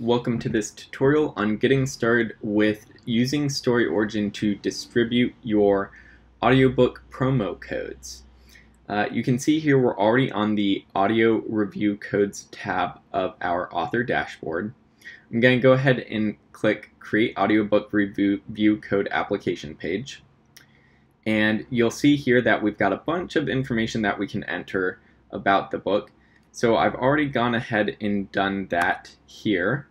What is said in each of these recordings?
Welcome to this tutorial on getting started with using Storyorigin to distribute your audiobook promo codes. You can see here we're already on the Audio Review Codes tab of our author dashboard. I'm going to go ahead and click Create Audiobook Review Code Application page. And you'll see here that we've got a bunch of information that we can enter about the book. So I've already gone ahead and done that here.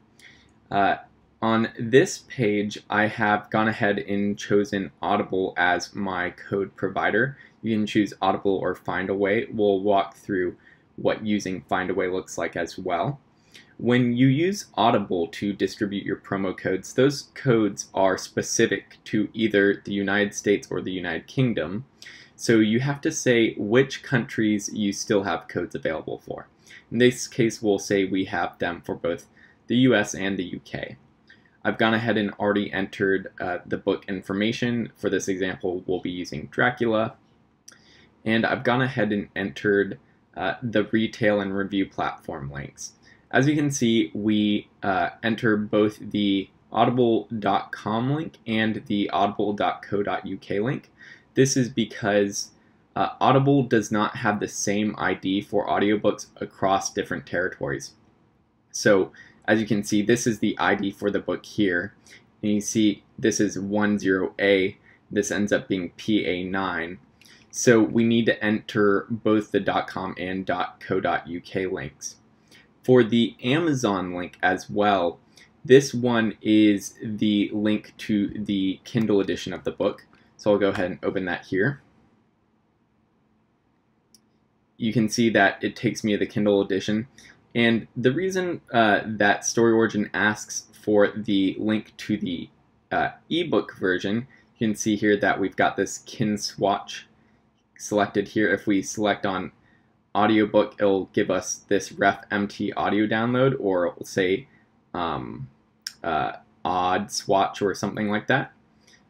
On this page, I have gone ahead and chosen Audible as my code provider. You can choose Audible or Findaway. We'll walk through what using Findaway looks like as well. When you use Audible to distribute your promo codes, those codes are specific to either the United States or the United Kingdom. So you have to say which countries you still have codes available for. In this case, we'll say we have them for both the US and the UK. I've gone ahead and already entered the book information. For this example, we'll be using Dracula. And I've gone ahead and entered the retail and review platform links. As you can see, we enter both the audible.com link and the audible.co.uk link. This is because Audible does not have the same ID for audiobooks across different territories. So as you can see, this is the ID for the book here. And you see this is 10A. This ends up being PA9. So we need to enter both the .com and .co.uk links. For the Amazon link as well, this one is the link to the Kindle edition of the book. So I'll go ahead and open that here. You can see that it takes me to the Kindle edition. And the reason that Storyorigin asks for the link to the ebook version, you can see here that we've got this kin swatch selected here. If we select on audiobook, it'll give us this ref MT audio download, or it will say odd swatch or something like that.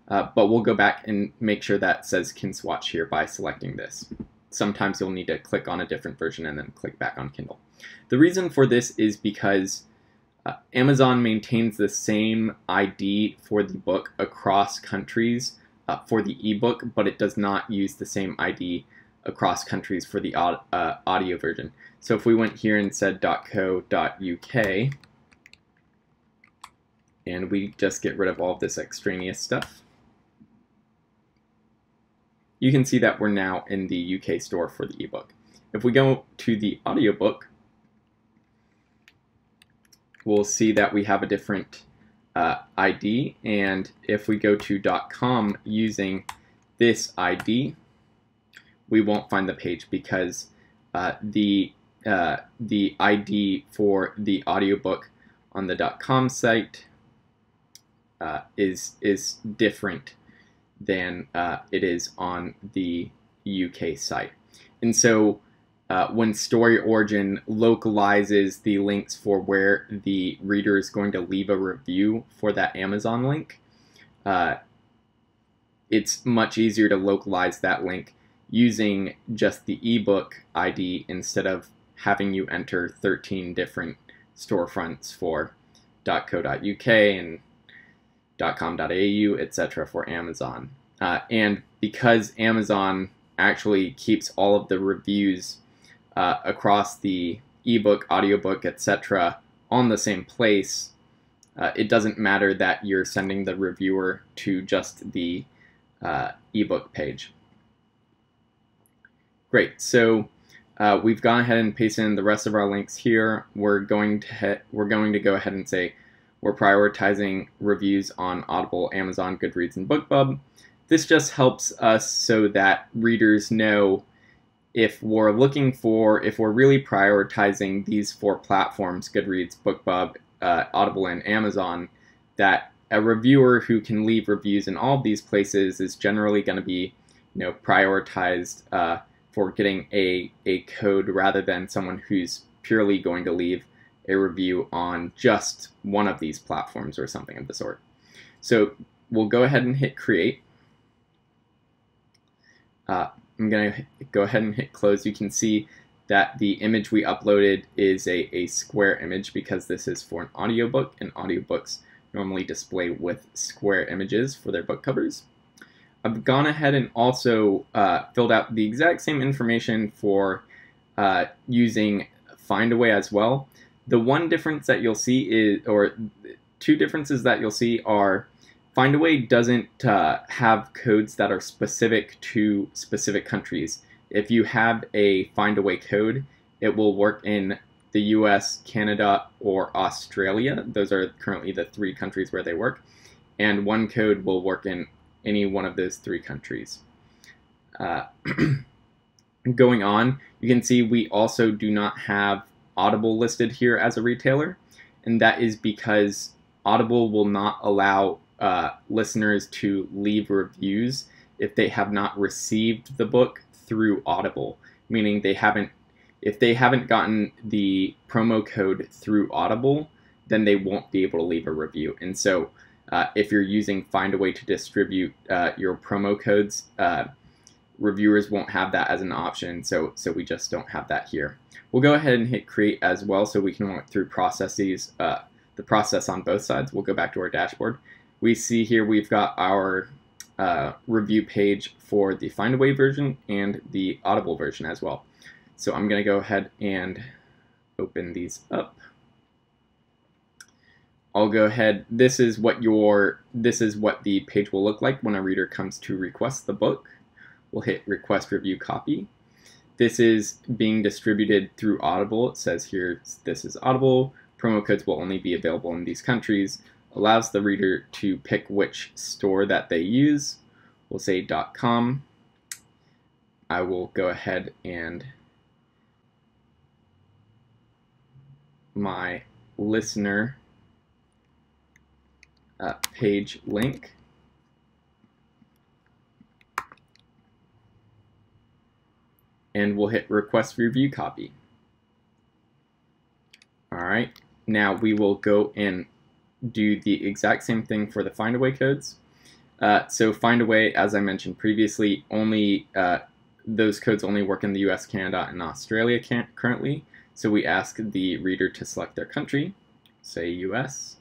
But we'll go back and make sure that says kin swatch here by selecting this. Sometimes you'll need to click on a different version and then click back on Kindle. The reason for this is because Amazon maintains the same ID for the book across countries for the ebook, but it does not use the same ID across countries for the audio version. So if we went here and said .co.uk, and we just get rid of all of this extraneous stuff, you can see that we're now in the UK store for the ebook. If we go to the audiobook, we'll see that we have a different ID, and if we go to .com using this ID, we won't find the page because the ID for the audiobook on the .com site is different than it is on the UK site. And so when Storyorigin localizes the links for where the reader is going to leave a review for that Amazon link, it's much easier to localize that link using just the ebook ID instead of having you enter 13 different storefronts for .co.uk and .com.au, etc. for Amazon. And because Amazon actually keeps all of the reviews across the ebook, audiobook, etc. on the same place, it doesn't matter that you're sending the reviewer to just the ebook page. Great, so we've gone ahead and pasted in the rest of our links here. We're going to go ahead and say we're prioritizing reviews on Audible, Amazon, Goodreads, and BookBub. This just helps us so that readers know if we're really prioritizing these four platforms, Goodreads, BookBub, Audible, and Amazon, that a reviewer who can leave reviews in all of these places is generally going to be, prioritized for getting a code rather than someone who's purely going to leave a review on just one of these platforms or something of the sort. So we'll go ahead and hit create. I'm going to go ahead and hit close. You can see that the image we uploaded is a square image because this is for an audiobook, and audiobooks normally display with square images for their book covers. I've gone ahead and also filled out the exact same information for using Findaway as well. The one difference that you'll see is, or two differences that you'll see are, Findaway doesn't have codes that are specific to specific countries. If you have a Findaway code, it will work in the US, Canada, or Australia. Those are currently the 3 countries where they work. And one code will work in any one of those 3 countries. Going on, you can see we also do not have Audible listed here as a retailer, and that is because Audible will not allow listeners to leave reviews if they have not received the book through Audible, meaning if they haven't gotten the promo code through Audible, then they won't be able to leave a review. And so if you're using Findaway to distribute your promo codes, reviewers won't have that as an option, so we just don't have that here. We'll go ahead and hit create as well so we can walk through processes, the process on both sides. We'll go back to our dashboard. We see here we've got our review page for the Findaway version and the Audible version as well. So I'm going to go ahead and open these up. I'll go ahead. This is what the page will look like when a reader comes to request the book. We'll hit request review copy. This is being distributed through Audible. It says here this is Audible. Promo codes will only be available in these countries. Allows the reader to pick which store that they use. We'll say .com. I will go ahead and my listener page link. And we'll hit request review copy. All right, now we will go and do the exact same thing for the Findaway codes. So Findaway, as I mentioned previously, only those codes only work in the US, Canada, and Australia currently. So we ask the reader to select their country, say US,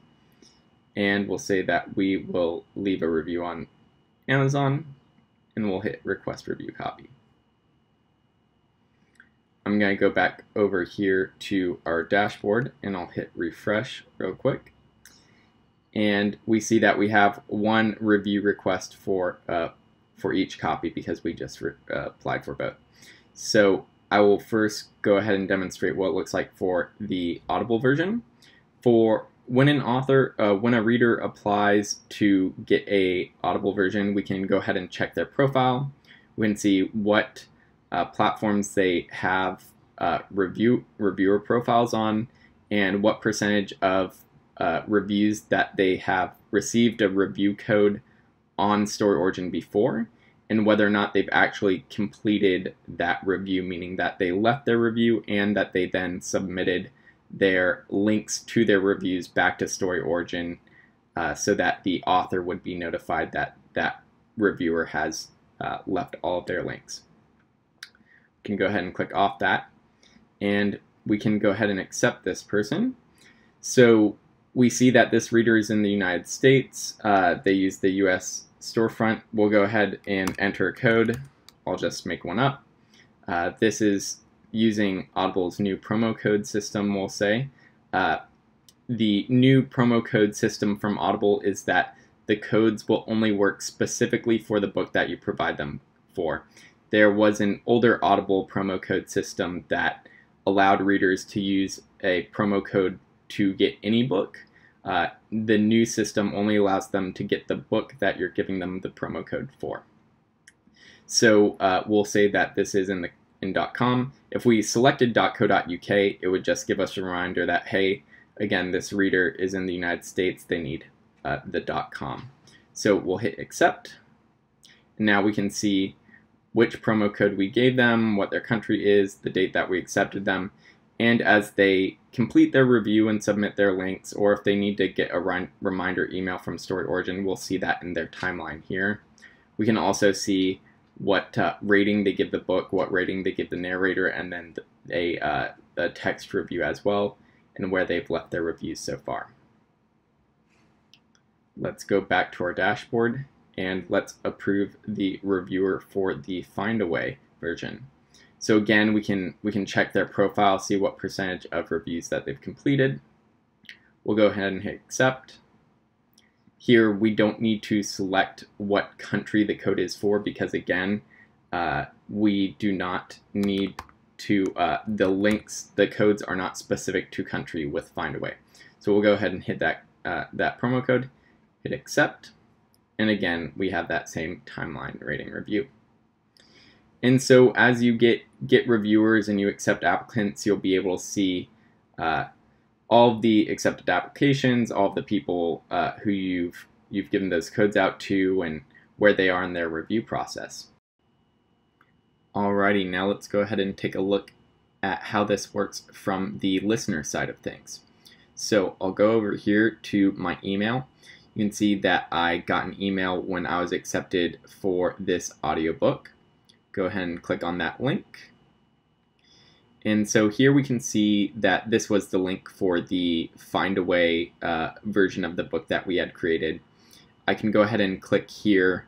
and we'll say that we will leave a review on Amazon, and we'll hit request review copy. I'm going to go back over here to our dashboard, and I'll hit refresh real quick. And we see that we have one review request for each copy because we just applied for both. So I will first go ahead and demonstrate what it looks like for the Audible version. For when when a reader applies to get a Audible version, we can go ahead and check their profile. We can see what platforms they have reviewer profiles on, and what percentage of reviews that they have received a review code on Storyorigin before, and whether or not they've actually completed that review, meaning that they left their review and that they then submitted their links to their reviews back to Storyorigin so that the author would be notified that that reviewer has left all of their links. We can go ahead and click off that, and we can go ahead and accept this person. So we see that this reader is in the United States. They use the US storefront. We'll go ahead and enter a code. I'll just make one up. This is using Audible's new promo code system, we'll say. The new promo code system from Audible is that the codes will only work specifically for the book that you provide them for. There was an older Audible promo code system that allowed readers to use a promo code to get any book. The new system only allows them to get the book that you're giving them the promo code for. So we'll say that this is in .com. If we selected .co.uk, it would just give us a reminder that, hey, again, this reader is in the United States, they need the .com. So we'll hit accept. And now we can see which promo code we gave them, what their country is, the date that we accepted them, and as they complete their review and submit their links, or if they need to get a reminder email from Storyorigin, we'll see that in their timeline here. We can also see what rating they give the book, what rating they give the narrator, and then a text review as well, and where they've left their reviews so far. Let's go back to our dashboard and let's approve the reviewer for the Findaway version. So again, we can check their profile, see what percentage of reviews that they've completed. We'll go ahead and hit accept. Here we don't need to select what country the code is for, because again, we do not need to, the codes are not specific to country with Findaway. So we'll go ahead and hit that promo code, hit accept, and again, we have that same timeline rating review. And so as you get reviewers and you accept applicants, you'll be able to see all of the accepted applications, all of the people who you've given those codes out to, and where they are in their review process. Alrighty, now let's go ahead and take a look at how this works from the listener side of things. So I'll go over here to my email. You can see that I got an email when I was accepted for this audiobook. Go ahead and click on that link. And so here we can see that this was the link for the Findaway version of the book that we had created. I can go ahead and click here,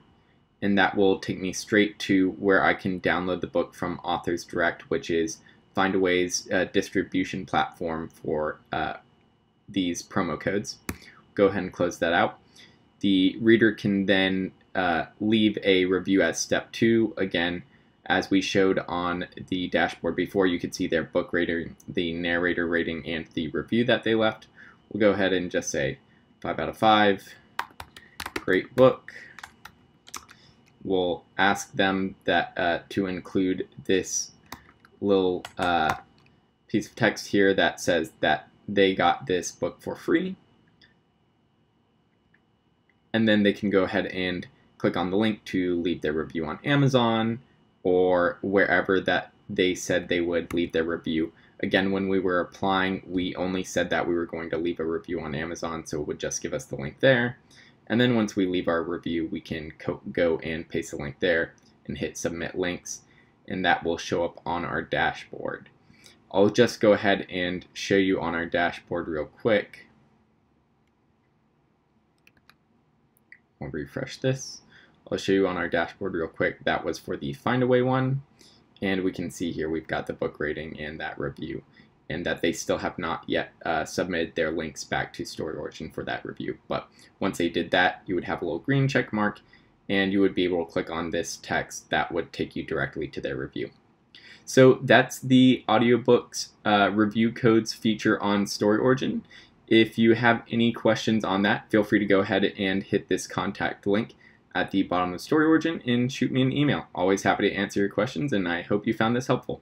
and that will take me straight to where I can download the book from Authors Direct, which is Findaway's distribution platform for these promo codes. Go ahead and close that out. The reader can then leave a review as step 2. Again, as we showed on the dashboard before, you could see their book rating, the narrator rating, and the review that they left. We'll go ahead and just say 5 out of 5, great book. We'll ask them that to include this little piece of text here that says that they got this book for free. And then they can go ahead and click on the link to leave their review on Amazon, or wherever that they said they would leave their review. Again, when we were applying, we only said that we were going to leave a review on Amazon, so it would just give us the link there. And then once we leave our review, we can go and paste the link there and hit submit links, and that will show up on our dashboard. I'll just go ahead and show you on our dashboard real quick. I'll refresh this. I'll show you on our dashboard real quick. That was for the Findaway one, and we can see here we've got the book rating and that review, and that they still have not yet submitted their links back to Storyorigin for that review. But once they did that, you would have a little green check mark, and you would be able to click on this text that would take you directly to their review. So that's the audiobooks review codes feature on Storyorigin. If you have any questions on that, feel free to go ahead and hit this contact link at the bottom of Storyorigin and shoot me an email. Always happy to answer your questions, and I hope you found this helpful.